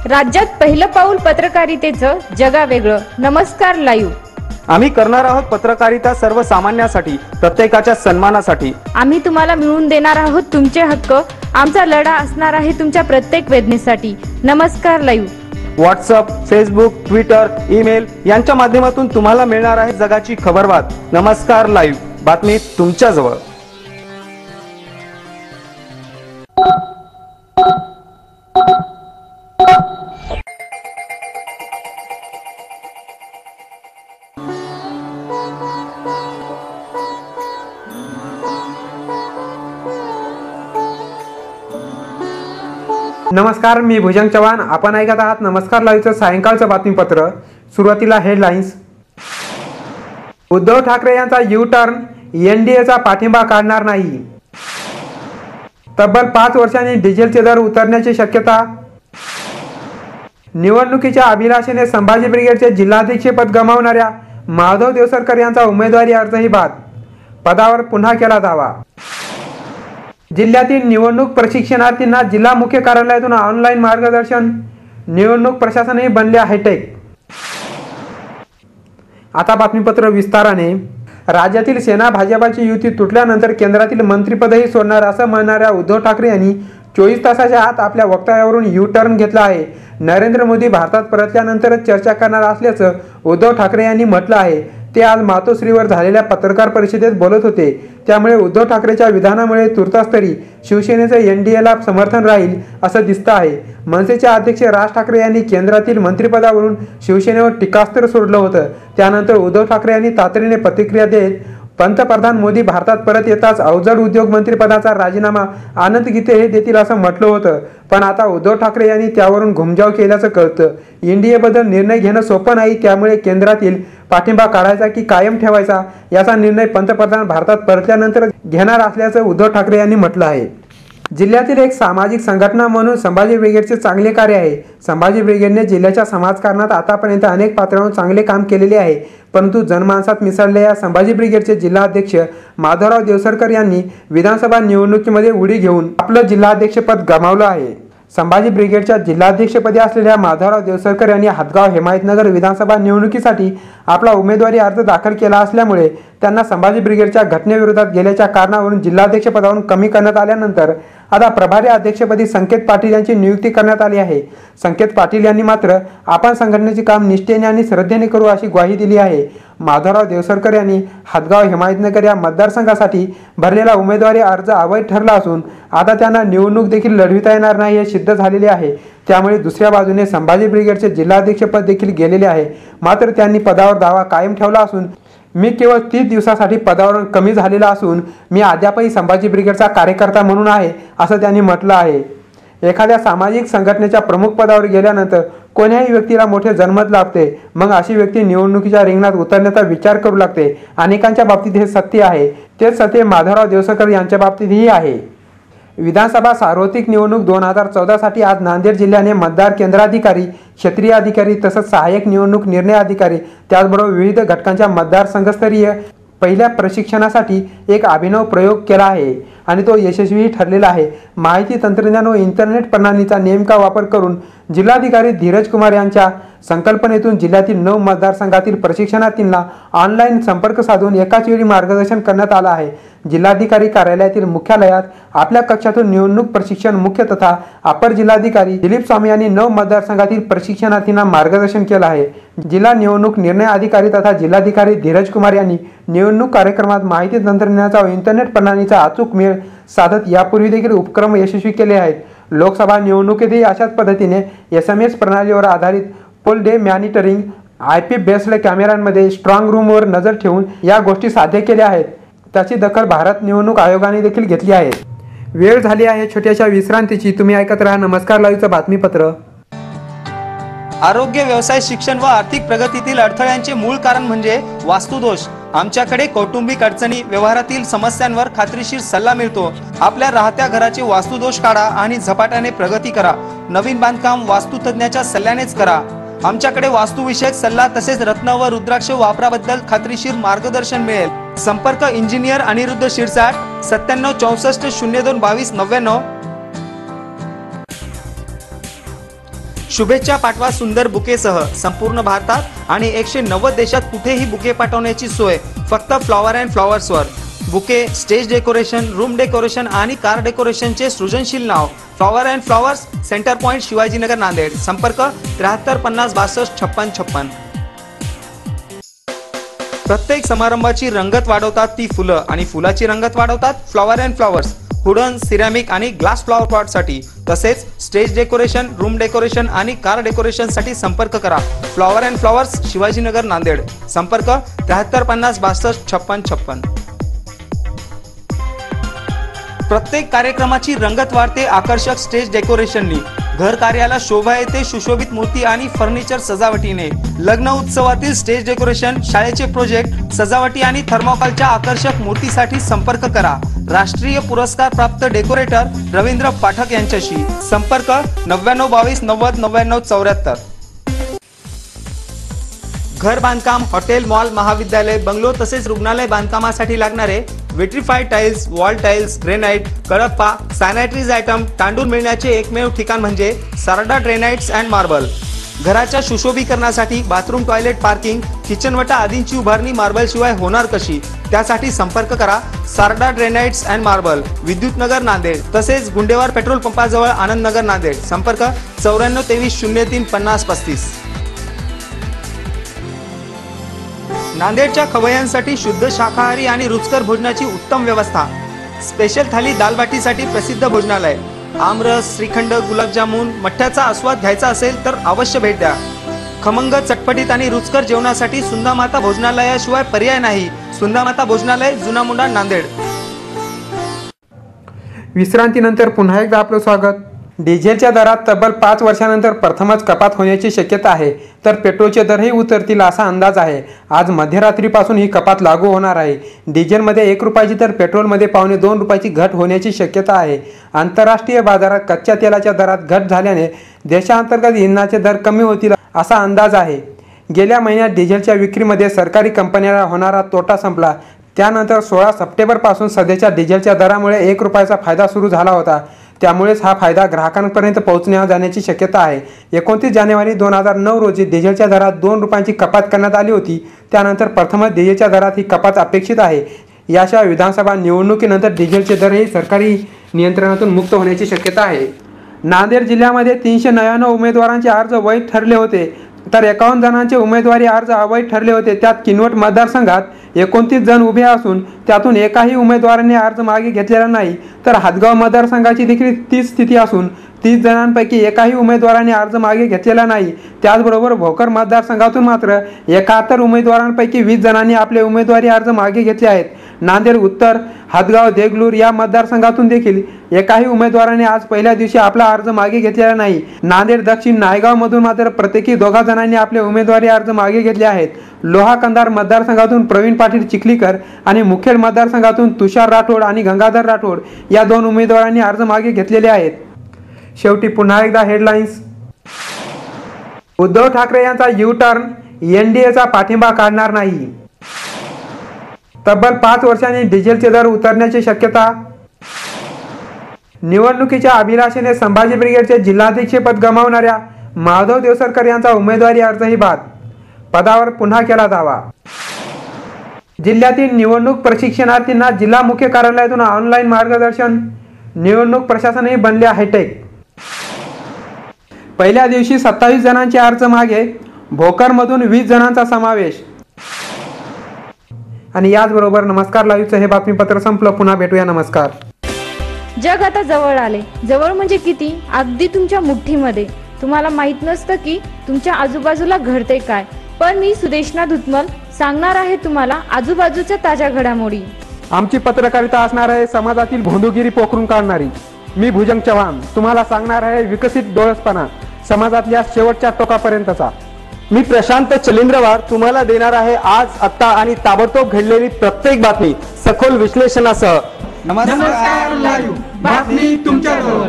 राज्यात पहिलं पाऊल पत्रकारितेचं जगावेगळं. नमस्कार लाईव्ह. आम्ही करणार आहोत पत्रकारिता सर्वसामान्यांसाठी, प्रत्येकाच्या सन्मानासाठी. आम्ही तुम्हाला मिळवून देणार आहोत तुमचे हक्क. आमचा लढा असणार आहे तुमच्या प्रत्येक वेदनेसाठी. नमस्कार live. WhatsApp, Facebook, Twitter, email यांच्या माध्यमातून तुम्हाला मिळणार आहे जगाची खबरबात. नमस्कार लाईव्ह, बातमी तुमच्या जवळ. नमस्कार, मी भुजंग चव्हाण. आपण ऐकत आहात नमस्कार लाईव्हचं सायंकाळचं बातमीपत्र. सुरुवातीला हेडलाईन्स. उद्धव ठाकरे यांचा यू टर्न, एनडीएचा पाठिंबा काढणार नाही. तब्बल 5 वर्षांनी डिझेलचे दर उतरण्याची शक्यता. निवडणुकीच्या अभिलाषेने संभाजी ब्रिगेडचे जिल्हाध्यक्षपद गमावणाऱ्या माधव देवसरकर यांचा उमेदवारी अर्जही बाद. पदावर पुन्हा केला दावा. जिल्ह्यातील निवडणूक प्रशिक्षणार्थींना जिल्हा मुख्य कार्यालयातून ऑनलाईन मार्गदर्शन. निवडणूक प्रशासनही बनले हायटेक. आता बातमीपत्र विस्ताराने. राज्यातील सेना भाजपाची युती तुटल्यानंतर केंद्रातील मंत्रिपदही सोडणार असं म्हणणाऱ्या उद्धव ठाकरे यांनी 24 तासाच्या आत आपल्या वक्तव्यावरून यू टर्न घेतला आहे. नरेंद्र मोदी भारतात परतल्यानंतरच चर्चा करणार असल्याचं उद्धव ठाकरे यांनी म्हटलं आहे. ते आज मातोश्रीवर झालेल्या पत्रकार परिषदेत बोलत होते. त्यामुळे उद्धव ठाकरेच्या विधानामुळे तुर्तास तरी शिवसेनेचं एनडीएला समर्थन राहील असं दिसतं आहे. मनसेचे अध्यक्ष राज ठाकरे यांनी केंद्रातील मंत्रिपदावरून शिवसेनेवर टीकास्त्र सोडलं होतं. त्यानंतर उद्धव ठाकरे यांनी तातडीने प्रतिक्रिया देत पंतप्रधान मोदी भारतात परत येताच अवजड उद्योग मंत्रिपदाचा राजीनामा आनंद गीते हे देतील असं म्हटलं होतं. पण आता उद्धव ठाकरे यांनी त्यावरून घुमजाव केल्याचं कळतं. एनडीएबद्दल निर्णय घेणं सोपं नाही. त्यामुळे केंद्रातील पाठिंबा काढायचा की कायम ठेवायचा याचा निर्णय पंतप्रधान भारतात परतल्यानंतर घेणार असल्याचं उद्धव ठाकरे यांनी म्हटलं आहे. जिल्ह्यातील एक सामाजिक संघटना म्हणून संभाजी ब्रिगेडचे चांगले कार्य आहे. संभाजी ब्रिगेडने जिल्ह्याच्या समाजकारणात आतापर्यंत अनेक पातळ्यांवर चांगले काम केलेले आहे. परंतु जनमानसात मिसळलेल्या संभाजी ब्रिगेडचे जिल्हाध्यक्ष माधवराव देवसरकर यांनी विधानसभा निवडणुकीमध्ये उडी घेऊन आपलं जिल्हाध्यक्षपद गमावलं आहे. संभाजी ब्रिगेडच्या जिल्हाध्यक्षपदी असलेल्या माधवराव देवसरकर यांनी हदगाव हिमायतनगर विधानसभा निवडणुकीसाठी आपला उमेदवारी अर्ज दाखल केला असल्यामुळे त्यांना संभाजी ब्रिगेडच्या घटनेविरोधात गेल्याच्या कारणावरून जिल्हाध्यक्षपदावरून कमी करण्यात आल्यानंतर आता प्रभारी अध्यक्षपदी संकेत पाटील यांची नियुक्ती करण्यात आली आहे. संकेत पाटील यांनी मात्र आपण संघटनेचे काम निष्ठेने आणि श्रद्धेने करू अशी ग्वाही दिली आहे. माधवराव देवसरकर यांनी हदगाव हिमायतनगर या मतदारसंघासाठी भरलेला उमेदवारी अर्ज अवैध ठरला असून आता त्यांना निवडणूक देखील लढविता येणार नाही हे सिद्ध झालेले आहे. त्यामुळे दुसऱ्या बाजूने संभाजी ब्रिगेडचे जिल्हाध्यक्षपद देखील गेलेले आहे. मात्र त्यांनी पदावर दावा कायम ठेवला असून मी केवळ 30 दिवसासाठी पदावरून कमी झालेला असून मी अद्यापही संभाजी ब्रिगेडचा कार्यकर्ता म्हणून आहे असं त्यांनी म्हटलं आहे. एखाद्या सामाजिक संघटनेच्या प्रमुख पदावर गेल्यानंतर कोण्याही व्यक्तीला मोठे जनमत लाभते. मग अशी व्यक्ती निवडणुकीच्या रिंगणात उतरण्याचा विचार करू लागते. अनेकांच्या बाबतीत हे सत्य आहे. तेच सत्य माधवराव देवसरकर यांच्या बाबतीतही आहे. विधानसभा सार्वत्रिक निवडणूक 2014 साठी आज नांदेड जिल्ह्याने मतदार केंद्राधिकारी, क्षेत्रीय अधिकारी तसंच सहाय्यक निवडणूक निर्णय अधिकारी त्याचबरोबर विविध घटकांच्या मतदारसंघस्तरीय पहिल्या प्रशिक्षणासाठी एक अभिनव प्रयोग केला आहे आणि तो यशस्वीही ठरलेला आहे. माहिती तंत्रज्ञान व इंटरनेट प्रणालीचा नेमका वापर करून जिल्हाधिकारी धीरज कुमार यांच्या संकल्पनेतून जिल्ह्यातील 9 मतदारसंघातील प्रशिक्षणार्थींना ऑनलाईन संपर्क साधून एकाच वेळी मार्गदर्शन करण्यात आलं आहे. जिल्हाधिकारी कार्यालयातील मुख्यालयात आपल्या कक्षातून निवडणूक प्रशिक्षण मुख्य तथा अपर जिल्हाधिकारी दिलीप स्वामी यांनी 9 मतदारसंघातील प्रशिक्षणार्थींना मार्गदर्शन केलं आहे. जिल्हा निवडणूक निर्णय अधिकारी तथा जिल्हाधिकारी धीरज कुमार यांनी निवडणूक कार्यक्रमात माहिती तंत्रज्ञानाचा व इंटरनेट प्रणालीचा अचूक मेळ साधत यापूर्वी देखील उपक्रम यशस्वी केले आहेत. लोकसभा निवडणुकीतही अशाच पद्धतीने SMS प्रणालीवर आधारित full day monitoring, IP based कॅमेऱ्यांमध्ये स्ट्रॉंग रूमवर नजर ठेवून या गोष्टी साध्य केल्या आहेत. त्याची दखल भारत निवडणूक आयोगाने देखील घेतली आहे. वेळ झाली आहे छोट्याशा विश्रांतीची. तुम्ही ऐकत राहा नमस्कार लाईव्हचं बातमीपत्र. आरोग्य, व्यवसाय, शिक्षण व आर्थिक प्रगतीतील अडथळ्यांचे मूळ कारण म्हणजे वास्तुदोष. आमच्याकडे कौटुंबिक अडचणी, व्यवहारातील समस्यांवर खात्रीशीर सल्ला मिळतो. आपल्या राहत्या घराचे वास्तुदोष काढा आणि झपाट्याने प्रगती करा. नवीन बांधकाम वास्तुतज्ञाच्या सल्ल्यानेच करा. आमच्याकडे वास्तुविषयक सल्ला तसेच रत्न व रुद्राक्ष वापराबद्दल खात्रीशीर मार्गदर्शन मिळेल. संपर्क इंजिनियर अनिरुद्ध शिरसाट 97 64 02 22 99. शुभेच्छा पाठवा सुंदर बुकेसह संपूर्ण भारतात आणि 190 देशात कुठेही बुके पाठवण्याची सोय फक्त फ्लॉवर अँड फ्लॉवर्सवर. Bouquet, stage decoration, room decoration आणि कार डेकोरेशनचे सृजनशील नाव flower and flowers, centre point, Shivajinagar, Nanded. संपर्क 73 50 62 56 56. प्रत्येक समारंभाची रंगत वाढवतात ती फुलं आणि फुलाची रंगत वाढवतात flower and flowers. Wooden, ceramic आणि ग्लास फ्लॉवर पॉटसाठी तसेच स्टेज डेकोरेशन, रूम डेकोरेशन आणि कार डेकोरेशनसाठी संपर्क करा. Flower and flowers, Shivajinagar, Nanded. संपर्क 73 50 62 56 56. प्रत्येक कार्यक्रमाची रंगत वाढते आकर्षक स्टेज डेकोरेशननी. घर कार्याला शोभा येते सुशोभित मूर्ती आणि फर्निचर सजावटीने. लग्न उत्सवातील स्टेज डेकोरेशन, शाळेचे प्रोजेक्ट, सजावटी आणि थर्मोकॉलच्या आकर्षक मूर्तीसाठी संपर्क करा राष्ट्रीय पुरस्कार प्राप्त डेकोरेटर रवींद्र पाठक यांच्याशी. संपर्क 99 22 90 99 74. घर बांधकाम, हॉटेल, मॉल, महाविद्यालय, बंगलो तसेच रुग्णालय बांधकामासाठी लागणारे vitrified tiles, wall tiles, granite, kadappa, sanitaries item, तांडूळ मिळण्याचे एकमेव ठिकाण म्हणजे सारडा ग्रेनाइट्स अँड मार्बल. घराच्या सुशोभीकरणासाठी बाथरूम, टॉयलेट, पार्किंग, किचनवटा आदींची उभारणी मार्बल शिवाय होणार कशी? त्यासाठी संपर्क करा Sarda granites and marble, Vidyutnagar, Nanded. तसेच गुंडेवार पेट्रोल पंपाजवळ, आनंदनगर, नांदेड. संपर्क 94 23 03 50 35. नांदेडच्या खवय्यांसाठी शुद्ध शाकाहारी आणि रुचकर भोजनाची उत्तम व्यवस्था. स्पेशल थाली दालबाटीसाठी प्रसिद्ध भोजनालय. आमरस, श्रीखंड, गुलाबजामुन, मठ्ठ्याचा आस्वाद घ्यायचा असेल तर अवश्य भेट द्या. खमंग, चटपटीत आणि रुचकर जेवणासाठी सुंदामाता भोजनालयाशिवाय पर्याय नाही. सुंदामाता भोजनालय, जुना मुंडा, नांदेड. विश्रांतीनंतर पुन्हा एकदा आपलं स्वागत. डिझेलच्या दरात तब्बल 5 वर्षानंतर प्रथमच कपात होण्याची शक्यता आहे, तर पेट्रोलचे दरही उतरतील असा अंदाज आहे. आज मध्यरात्रीपासून ही कपात लागू होणार आहे. डिझेलमध्ये 1 रुपयाची तर पेट्रोलमध्ये पावणे 2 रुपयाची घट होण्याची शक्यता आहे. आंतरराष्ट्रीय बाजारात कच्च्या तेलाच्या दरात घट झाल्याने देशांतर्गत इंधनाचे दर कमी होतील असा अंदाज आहे. गेल्या महिन्यात डिझेलच्या विक्रीमध्ये सरकारी कंपन्यांना होणारा तोटा संपला. त्यानंतर 16 सप्टेंबरपासून सध्याच्या डिझेलच्या दरामुळे 1 रुपयाचा फायदा सुरू झाला होता. त्यामुळेच हा फायदा ग्राहकांपर्यंत पोहोचण्यावर जाण्याची शक्यता आहे. 29 जानेवारी 2009 रोजी डिझेलच्या दरात 2 रुपयांची कपात करण्यात आली होती. त्यानंतर प्रथमच डिझेलच्या दरात ही कपात अपेक्षित आहे. याशिवाय विधानसभा निवडणुकीनंतर डिझेलचे दरही सरकारी नियंत्रणातून मुक्त होण्याची शक्यता आहे. नांदेड जिल्ह्यामध्ये 399 उमेदवारांचे अर्ज वैध ठरले होते, तर 51 जणांचे उमेदवारी अर्ज अवैध ठरले होते. त्यात किनवट मतदारसंघात 29 जण उभे असून त्यातून एकाही उमेदवाराने अर्ज मागे घेतलेला नाही. तर हातगाव मतदारसंघाची देखील तीच स्थिती असून 30 जणांपैकी एकाही उमेदवाराने अर्ज मागे घेतलेला नाही. त्याचबरोबर भोकर मतदारसंघातून मात्र 71 उमेदवारांपैकी 20 जणांनी आपले उमेदवारी अर्ज मागे घेतले आहेत. नांदेड उत्तर, हातगाव, देगलूर या मतदारसंघातून देखील एकाही उमेदवाराने आज पहिल्या दिवशी आपला अर्ज मागे घेतलेला नाही. नांदेड दक्षिण, नायगावमधून मात्र प्रत्येकी 2 जणांनी आपले उमेदवारी अर्ज मागे घेतले आहेत. लोहा कंधार मतदारसंघातून प्रवीण पाटील चिखलीकर आणि मुखेड मतदारसंघातून तुषार राठोड आणि गंगाधर राठोड या 2 उमेदवारांनी अर्ज मागे घेतलेले आहेत. शेवटी पुन्हा एकदा हेडलाईन्स. उद्धव ठाकरे यांचा यू-टर्न, एनडीएचा पाठिंबा काढणार नाही. तब्बल 5 वर्षांनी डिझेलचे दर उतरण्याची शक्यता. निवडणुकीच्या अभिलाषेने संभाजी ब्रिगेडचे जिल्हाध्यक्षपद गमावणाऱ्या माधव देवसरकर यांचा उमेदवारी अर्जही बाद. पदावर पुन्हा केला दावा. जिल्ह्यातील निवडणूक प्रशिक्षणार्थींना जिल्हा मुख्य कार्यालयातून ऑनलाईन मार्गदर्शन. निवडणूक प्रशासनही बनले हायटेक. पहिल्या दिवशी 27 जणांचे अर्ज मागे, भोकरमधून 20 जणांचा समावेश. आणि याचबरोबर नमस्कार लाईव्हचं हे बातमीपत्र संपलं. पुन्हा भेटूया. नमस्कार. जग आता जवळ आले. जवळ म्हणजे किती? अगदी तुमच्या मुठ्ठीमध्ये. तुम्हाला माहित नसतं की तुमच्या आजूबाजूला घडते काय, पण मी सुदेशना धुतमल सांगणार आहे तुम्हाला आजूबाजूच्या ताज्या घडामोडी. आमची पत्रकारिता असणार आहे समाजातील भोंदूगिरी पोखरून काढणारी. मी भुजंग चव्हाण तुम्हाला सांगणार आहे विकसित डोळसपणा समाजातल्या शेवटच्या टोकापर्यंतचा. मी प्रशांत चलिंद्रवार तुम्हाला देणार आहे आज, आत्ता आणि ताबडतोब घडलेली प्रत्येक बातमी सखोल विश्लेषणासह. नमस्कार लाईव्ह बातमी तुमच्याजवळ.